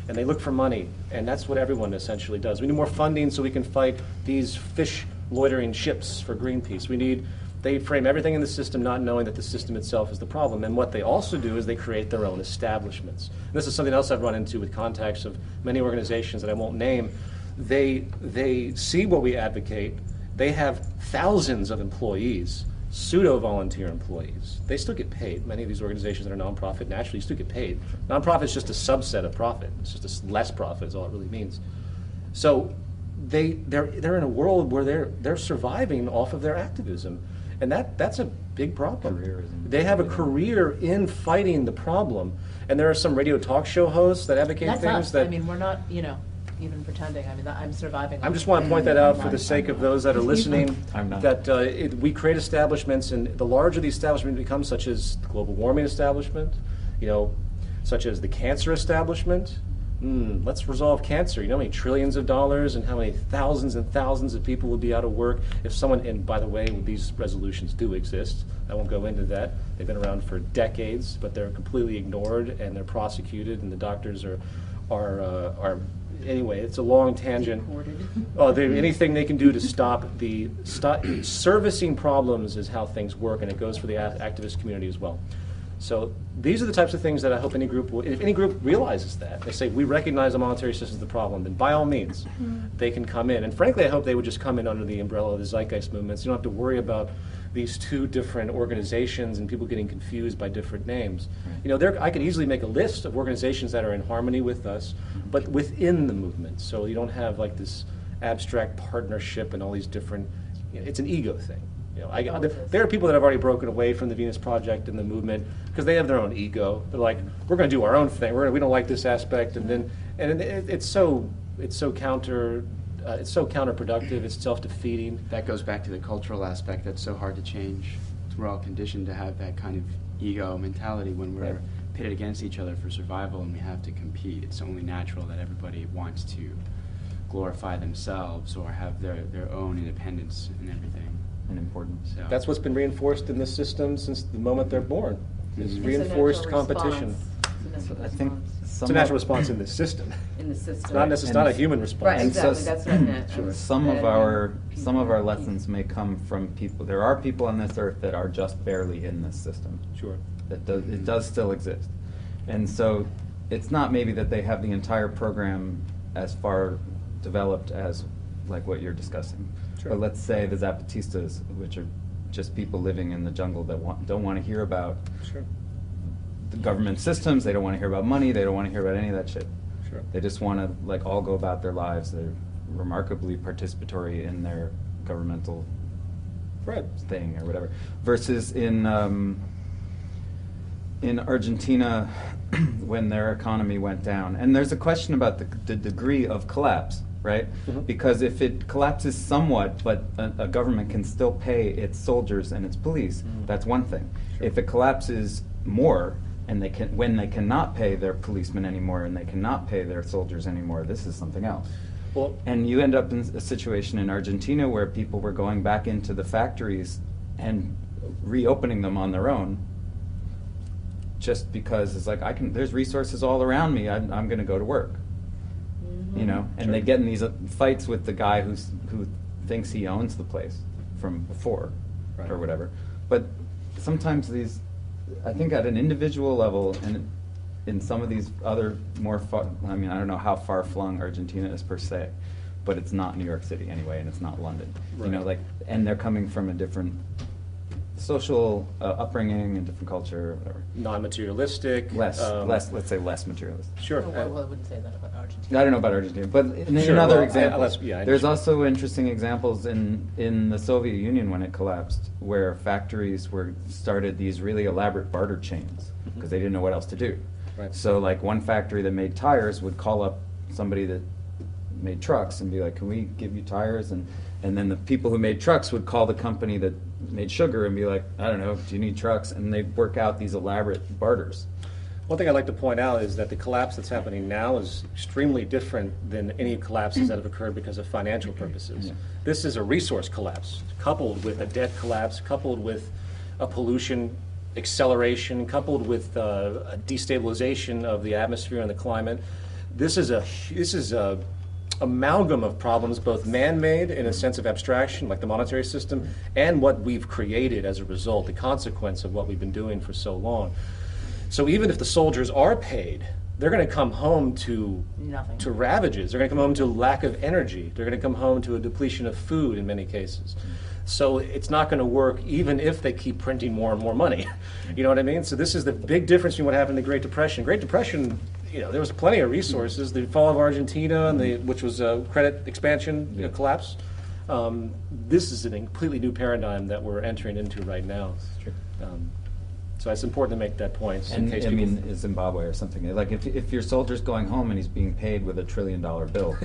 and they look for money, and that's what everyone essentially does. We need more funding so we can fight these fish loitering ships for Greenpeace. They frame everything in the system not knowing that the system itself is the problem. And what they also do is they create their own establishments. And this is something else I've run into with contacts of many organizations that I won't name. They see what we advocate. They have thousands of employees, pseudo-volunteer employees. They still get paid. Many of these organizations that are nonprofit naturally still get paid. Nonprofit is just a subset of profit. It's just less profit is all it really means. So they're in a world where they're surviving off of their activism. And that's a big problem. Careerism. They have a career in fighting the problem. And there are some radio talk show hosts that advocate That's things us. that... I mean, we're not, even pretending. I mean, I'm surviving. I just want to point that out for the sake of those that are listening, I'm not. that we create establishments, and the larger the establishment becomes, such as the global warming establishment, such as the cancer establishment, let's resolve cancer. You know how many trillions of dollars and how many thousands and thousands of people would be out of work if someone, and by the way, these resolutions do exist. I won't go into that. They've been around for decades, but they're completely ignored and they're prosecuted, and the doctors are anyway, it's a long tangent. Anything they can do to stop servicing problems is how things work, and it goes for the activist community as well. So these are the types of things that I hope any group, if any group realizes that, they say, we recognize the monetary system is the problem, then by all means, they can come in. And frankly, I hope they would just come in under the umbrella of the Zeitgeist movements. You don't have to worry about these two different organizations and people getting confused by different names. You know, I could easily make a list of organizations that are in harmony with us, but within the movement. So you don't have like this abstract partnership and all these different, you know, it's an ego thing. You know, there are people that have already broken away from the Venus Project and the movement because they have their own ego. They're like, we're going to do our own thing. We don't like this aspect, and it's so counterproductive. It's self-defeating. That goes back to the cultural aspect that's so hard to change. We're all conditioned to have that kind of ego mentality when we're pitted against each other for survival and we have to compete. It's only natural that everybody wants to glorify themselves or have their own independence and everything. And importance. So That's what's been reinforced in this system since the moment they're born. Is reinforced competition. I think It's a natural response in the system. In the system. It's not necessarily not a human response. Right, And so exactly, that's what I meant. some of our lessons may come from people. There are people on this earth that are just barely in this system. Sure. It does still exist, and so it's not maybe that they have the entire program as far developed as like what you're discussing. Sure. But let's say the Zapatistas, which are just people living in the jungle that don't want to hear about Sure. the government systems. They don't want to hear about money. They don't want to hear about any of that shit. Sure. They just want to like all go about their lives. They're remarkably participatory in their governmental Right. thing or whatever. Versus in Argentina, when their economy went down, and there's a question about the degree of collapse, right? Mhm. Because if it collapses somewhat, but a government can still pay its soldiers and its police, that's one thing. Sure. If it collapses more, and when they cannot pay their policemen anymore and they cannot pay their soldiers anymore, this is something else. Well, And you end up in a situation in Argentina where people were going back into the factories and reopening them on their own, just because it's like there's resources all around me. I'm going to go to work, you know. And they get in these fights with the guy who thinks he owns the place from before, Right. or whatever. But sometimes I think at an individual level, and in some of these other more I don't know how far flung Argentina is per se, but it's not New York City anyway, and it's not London. You know, Right. and they're coming from a different social upbringing and different culture, whatever. non-materialistic. Let's say less materialist. Sure. Well, I wouldn't say that about Argentina. I don't know about Argentina, but in Sure, other well, examples, I there's understand. also interesting examples in the Soviet Union when it collapsed, where factories started these really elaborate barter chains because they didn't know what else to do. Right. So, like one factory that made tires would call up somebody that made trucks and be like, "Can we give you tires?" And then the people who made trucks would call the company that made sugar and be like, "I don't know, do you need trucks?" And they'd work out these elaborate barters. One thing I'd like to point out is that the collapse that's happening now is extremely different than any collapses that have occurred because of financial purposes. Yeah. This is a resource collapse, coupled with a debt collapse, coupled with a pollution acceleration, coupled with a destabilization of the atmosphere and the climate. This is a amalgam of problems, both man-made in a sense of abstraction, like the monetary system, and what we've created as a result, the consequence of what we've been doing for so long. So even if the soldiers are paid, they're going to come home to Nothing. to ravages. They're going to come home to lack of energy. They're going to come home to a depletion of food in many cases. So it's not going to work even if they keep printing more and more money. You know what I mean? So this is the big difference between what happened in the Great Depression. Great Depression, you know, there was plenty of resources. The fall of Argentina, and which was a credit expansion collapse. This is a completely new paradigm that we're entering into right now. Sure. So it's important to make that point. In And case I people mean, Zimbabwe or something. Like if your soldier's going home and he's being paid with $1 trillion bill,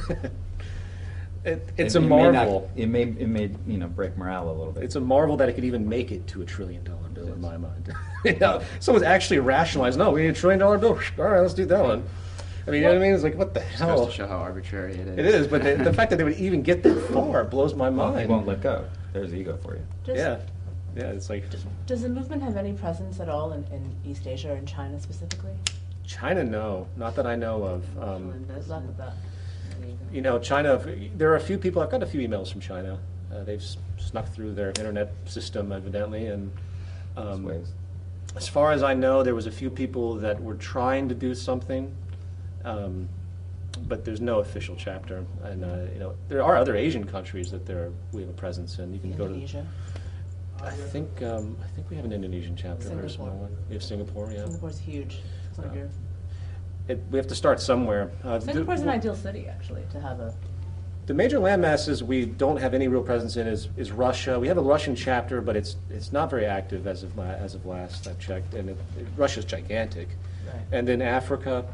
it's it a may not- marvel. It may break morale a little bit. It's a marvel that it could even make it to $1 trillion bill in my mind. You know, someone's actually rationalized, no, we need $1 trillion bill. All right, let's do that one. I mean, you know what I mean? It's like, what the Just hell? goes to show how arbitrary it is. It is, but the fact that they would even get that far blows my Well, they mind. won't let go. There's ego for you. Yeah, it's like Does the movement have any presence at all in East Asia or in China specifically? China. No, not that I know of. Good luck with that. You know, China. There are a few people. I've got a few emails from China. They've snuck through their internet system, evidently, and Ways. as far as I know, there was a few people that were trying to do something, but there's no official chapter. And you know, there are other Asian countries that we have a presence in. You can Indonesia. I think we have an Indonesian chapter, a very small one. We have Singapore, yeah. Singapore's huge. It's like We have to start somewhere. Singapore's an ideal city, actually, to have a... The major landmasses we don't have any real presence in is Russia. We have a Russian chapter, but it's not very active as of last I've checked. And Russia's gigantic. Right. And in Africa,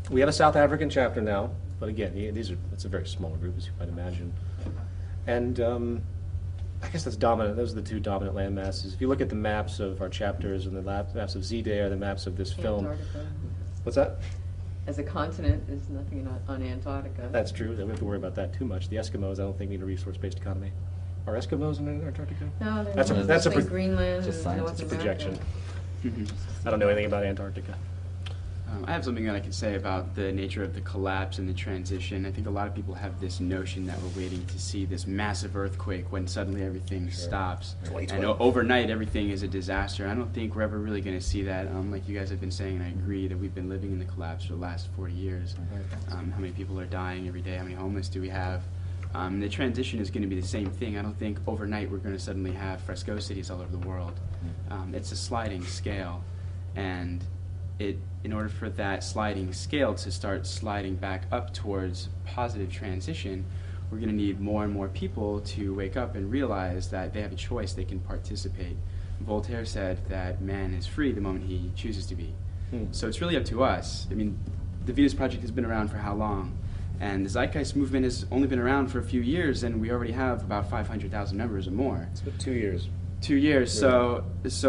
we have a South African chapter now, but again, it's a very small group, as you might imagine. And I guess that's dominant. Those are the two dominant landmasses. If you look at the maps of our chapters and the maps of Z-Day or the maps of this film. Antarctica. What's that? As a continent, there's nothing on Antarctica. That's true. We don't have to worry about that too much. The Eskimos, I don't think, need a resource-based economy. Are Eskimos in Antarctica? No, That's a Greenland just and science. North It's a America. projection. I don't know anything about Antarctica. I have something that I can say about the nature of the collapse and the transition. I think a lot of people have this notion that we're waiting to see this massive earthquake when suddenly everything stops. And overnight everything is a disaster. I don't think we're ever really going to see that. Like you guys have been saying, and I agree that we've been living in the collapse for the last 40 years. How many people are dying every day? How many homeless do we have? The transition is going to be the same thing. I don't think overnight we're going to suddenly have fresco cities all over the world. It's a sliding scale, and in order for that sliding scale to start sliding back up towards positive transition, we're going to need more and more people to wake up and realize that they have a choice, they can participate. Voltaire said that man is free the moment he chooses to be. So it's really up to us. I mean, the Venus Project has been around for how long? And the Zeitgeist movement has only been around for a few years, and we already have about 500,000 members or more. It's been 2 years. 2 years, so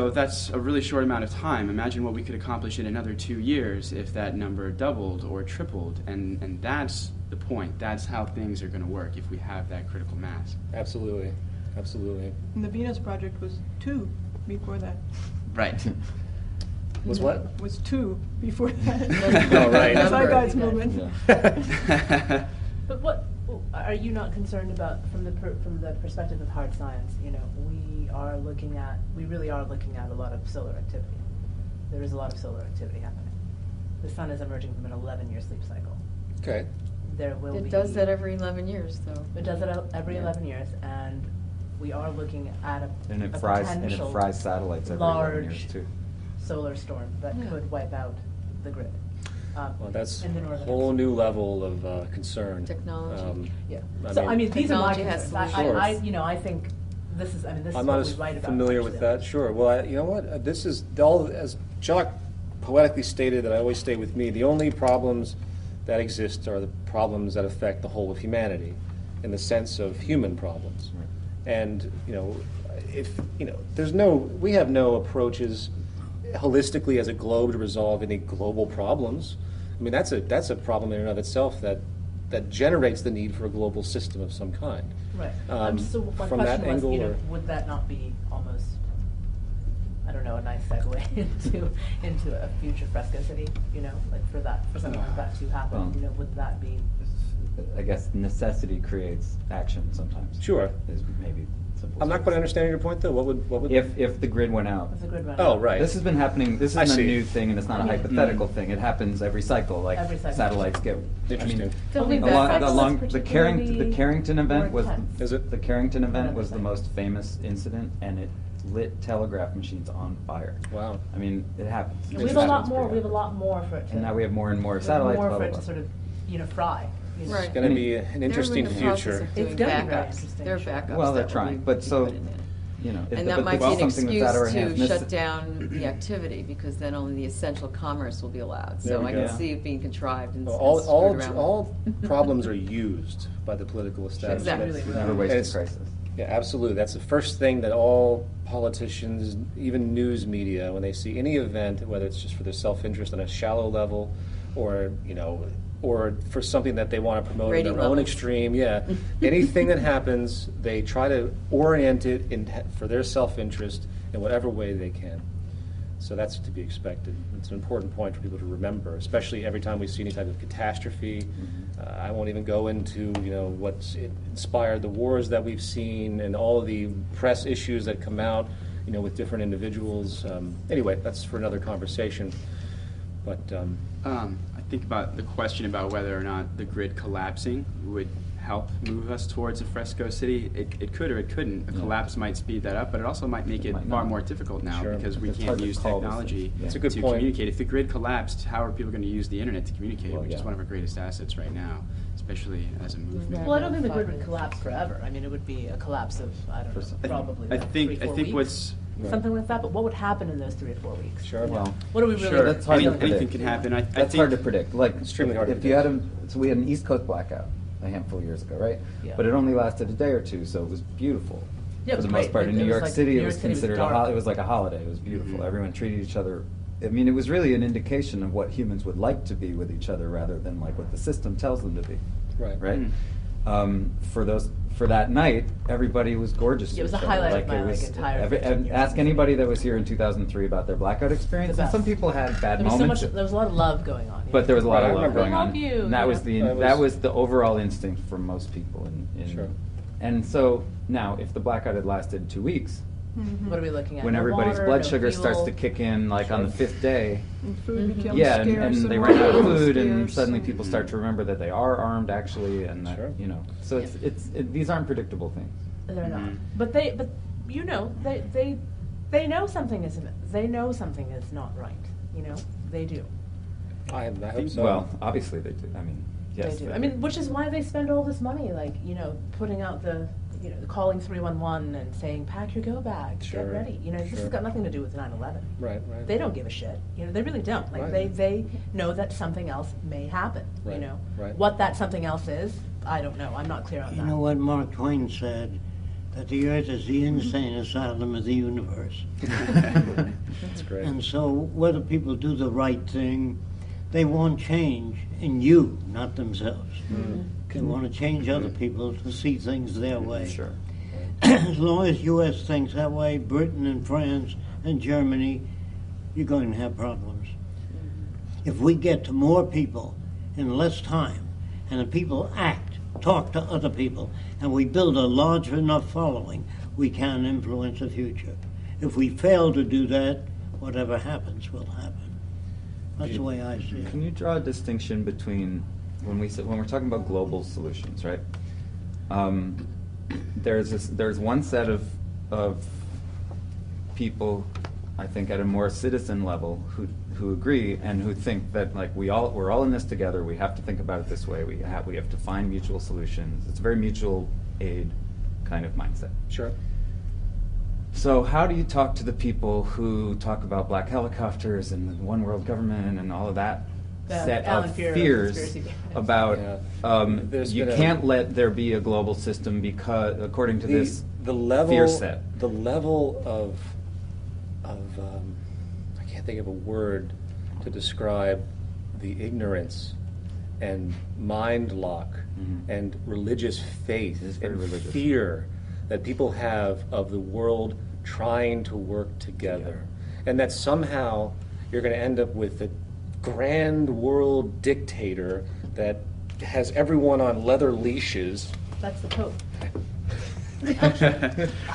that's a really short amount of time. Imagine what we could accomplish in another 2 years if that number doubled or tripled, and that's the point. That's how things are going to work if we have that critical mass. Absolutely, absolutely. And the Venus Project was 2 before that. Right. Was what? Was 2 before that. Oh, right. Zeitgeist movement. But what are you not concerned about from the perspective of hard science? You know, we really are looking at a lot of solar activity. There is a lot of solar activity happening. The sun is emerging from an 11-year sleep cycle. Okay. It does that every 11 years, though. It does it every 11 years, and we are looking at a potential fries satellites every 11 years too. solar storm that could wipe out the grid. Well, that's in the a northern whole new level of concern. Technology. Yeah. I mean, these are my technology has concerns. solutions. I think this is. This I'm is not what as we write about. familiar with that. Sure. Well, you know what? This is all, as Jacque poetically stated, that I always stay with me. The only problems that exist are the problems that affect the whole of humanity, in the sense of human problems. Right. And we have no approaches holistically as a globe to resolve any global problems. I mean, that's a problem in and of itself that generates the need for a global system of some kind. Right. So my from that question was, angle, would that not be almost, I don't know, a nice segue into a future fresco city? You know, like for something like that to happen. Would that be? I guess necessity creates action sometimes. Sure. Is maybe simple. I'm not quite understanding your point, though. What would? If the grid went out. If the grid went Oh, out. right. This has been happening. This I isn't a see. new thing, and it's not a hypothetical thing. It happens every cycle. Like Every cycle. satellites get. Interesting. I mean, Filming Only that that cycle is the particularly Carrington event more was. intense. Is it? The Carrington event was the Another most famous incident, and it lit telegraph machines on fire. Wow. I mean, it happens. We It have a lot happens more. pretty We have a often. lot more for it to. And now we have more and more we have satellites. More blah, for blah, it blah. to sort of, fry. It's Right. going to be an interesting They're in the process future. of doing It's gonna be very backups. interesting, There are sure. backups. Well, they're that trying, will but be so, put in there. you know, if And the- that but might this be is an something that's out of our excuse hands. to shut down the activity, because then only the essential commerce will be allowed. There So we I go. can see it being contrived and Well, screwed around. all problems are used by the political establishment. Exactly. Never And waste it's- a crisis. Yeah, absolutely. That's the first thing that all politicians, even news media, when they see any event, whether it's just for their self-interest on a shallow level, or or for something that they want to promote in Rating their own levels. extreme, anything that happens, they try to orient it for their self-interest in whatever way they can. So that's to be expected. It's an important point for people to remember, especially every time we see any type of catastrophe. I won't even go into what's inspired the wars that we've seen and all of the press issues that come out. with different individuals. Anyway, that's for another conversation. But I think about the question about whether or not the grid collapsing would help move us towards a fresco city. It could or it couldn't. A collapse might speed that up, but it also might make it far more difficult now because we can't use technology to communicate. If the grid collapsed, how are people going to use the internet to communicate, which is one of our greatest assets right now, especially as a movement? Well, I don't think the grid would collapse forever. I mean, it would be a collapse of, I don't know, probably I think 3-4 weeks. what's something like that. But what would happen in those 3 or 4 weeks? Sure. Well, What are we really? that's hard to anything predict. can happen. I That's think hard to predict. Like Extremely hard to if you had so we had an East Coast blackout a handful of years ago, right? Yeah. But it only lasted a day or two, so it was beautiful. Yeah, it For was the most great. part, in It New was York like City, New it York was City was considered dark. it was like a holiday. It was beautiful. Everyone treated each other. I mean, it was really an indication of what humans would like to be with each other, rather than like what the system tells them to be. Right. Right. For that night, everybody was gorgeous. Yeah, it was to a each other. highlight of my, it was, entire 15 and years. ask anybody that was here in 2003 about their blackout experience. The And some best. people had bad There was moments. there was a lot of love going on. But there was a lot Right, of I love remember. going on. Love you, And that was the That was- that was the overall instinct for most people. Sure. And so now, if the blackout had lasted 2 weeks, What are we looking at? when No everybody's water, blood no sugar fuel. starts to kick in, like on the 5th day, And food becomes yeah, and scarce. they water ran out of becomes food, and scarce, suddenly people start to remember that they are armed actually, and that, Sure. So these aren't predictable things. They're not. But they know something isn't. They know something is not right. They do. I hope so. Well, obviously they do. I mean, yes, They do. I mean, which is why they spend all this money, like, putting out calling 311 and saying, pack your go bag, Sure, get ready. This has sure. got nothing to do with 9/11. Right. They don't give a shit. They really don't. Like, Right. they know that something else may happen. Right, right. What that something else is, I don't know. I'm not clear on You that. know what Mark Twain said? That the earth is the insane asylum of the universe. That's great. And so whether people do the right thing, they want change in you, not themselves. They want to change other people to see things their way. Sure. As long as U.S. thinks that way, Britain and France and Germany, you're going to have problems. If we get to more people in less time, and the people act, talk to other people, and we build a large enough following, we can influence the future. If we fail to do that, whatever happens will happen. That's the way I see it. Can you draw a distinction between when we're talking about global solutions, right? There's one set of people, I think, at a more citizen level who agree and who think that, like, we're all in this together. We have to think about it this way. We have to find mutual solutions. It's a very mutual aid kind of mindset. Sure. So how do you talk to the people who talk about black helicopters and one world government and all of that set Alan of Fear fears conspiracy theories. about There's you been can't let there be a global system because, according to this the level, fear set. The level of I can't think of a word to describe the ignorance and mind lock and religious faith It is very and religious. fear that people have of the world trying to work together. And that somehow you're going to end up with a grand world dictator that has everyone on leather leashes. That's the Pope.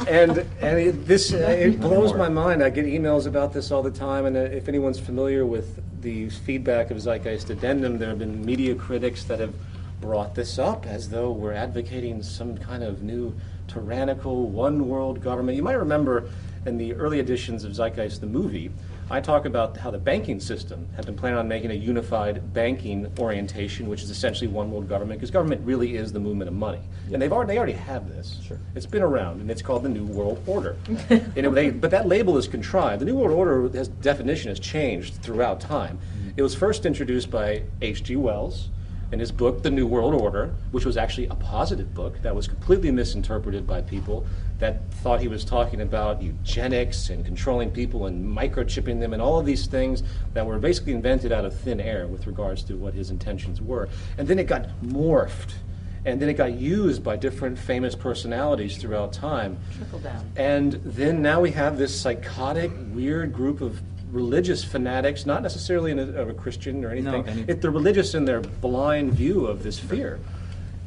and it blows my mind. I get emails about this all the time, and if anyone's familiar with the feedback of Zeitgeist Addendum, there have been media critics that have brought this up as though we're advocating some kind of new tyrannical one world government. You might remember in the early editions of Zeitgeist the movie, I talk about how the banking system had been planning on making a unified banking orientation, which is essentially one world government, because government really is the movement of money. And they already have this. Sure. It's been around, and it's called the New World Order. But that label is contrived. The New World Order definition has changed throughout time. It was first introduced by H.G. Wells in his book, The New World Order, which was actually a positive book that was completely misinterpreted by people that thought he was talking about eugenics and controlling people and microchipping them and all of these things that were basically invented out of thin air with regards to what his intentions were. And then it got morphed, and then it got used by different famous personalities throughout time. Trickle down. And then now we have this psychotic, weird group of religious fanatics, not necessarily of a Christian or anything. No, They're religious in their blind view of this fear.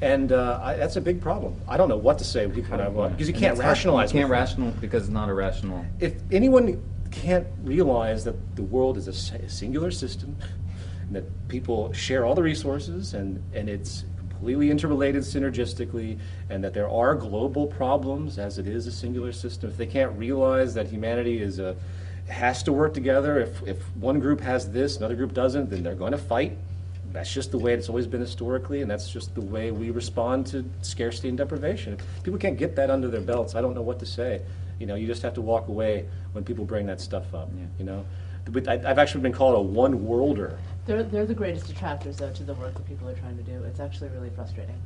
And that's a big problem. I don't know what to say when I want, because you can't And it's hard. rationalize. You can't with it. rational because it's not a rational. If anyone can't realize that the world is a singular system, and that people share all the resources, and it's completely interrelated synergistically, and that there are global problems as it is a singular system, if they can't realize that humanity has to work together, if one group has this, another group doesn't, then they're going to fight. That's just the way it's always been historically, and that's just the way we respond to scarcity and deprivation. If people can't get that under their belts, I don't know what to say. You just have to walk away when people bring that stuff up. Yeah. But I've actually been called a one-worlder. They're the greatest detractors, though, to the work that people are trying to do. It's actually really frustrating.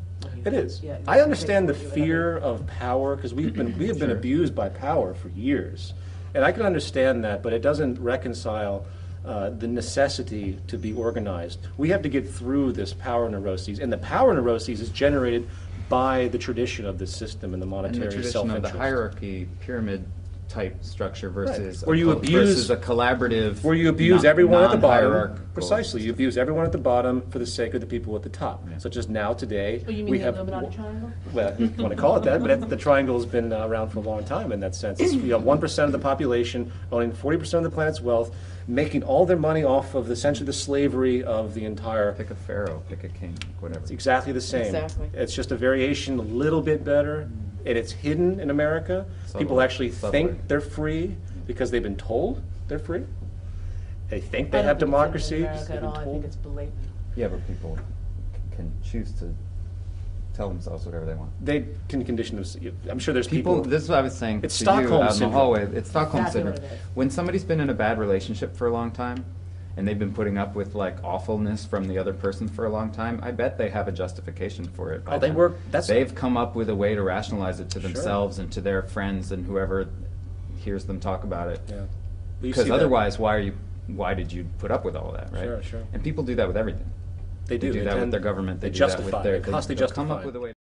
It is. Yeah, I understand the fear of power, because we have been abused by power for years, and I can understand that, but it doesn't reconcile the necessity to be organized. We have to get through this power neuroses, and the power neuroses is generated by the tradition of the system and the monetary And the tradition self-interest. of the hierarchy, pyramid type structure versus Where you versus a collaborative. Where you abuse everyone at the bottom. non-hierarchical Precisely, you abuse everyone at the bottom for the sake of the people at the top. Yeah. Such as now, today, Oh, you mean we the have. Illuminati triangle? Well, you want to call it that, but the triangle's been around for a long time in that sense. It's, 1% of the population owning 40% of the planet's wealth, making all their money off of essentially the slavery of the entire. Pick a pharaoh, pick a king, whatever. It's exactly the same. Exactly. It's just a variation, a little bit better, and it's hidden in America. People actually think they're free because they've been told they're free. They think they have democracy. I don't think it's in America They've at been all. I think told. it's blatant. Yeah, but people can choose to tell themselves whatever they want. They can condition them. I'm sure there's People, people. this is what I was saying It's to Stockholm you out in the syndrome. hallway. It's Stockholm Exactly syndrome. what it is. When somebody's been in a bad relationship for a long time, and they've been putting up with like awfulness from the other person for a long time, I bet they have a justification for it. by Oh, they then. work- that's- They've come up with a way to rationalize it to Sure. themselves and to their friends and whoever hears them talk about it. Yeah. But you Because see that- otherwise, why did you put up with all of that, right? Sure, sure. And people do that with everything. They do. They do They that with tend- their government. They they do that justify with their. it. They constantly they'll come justify up it. with a way.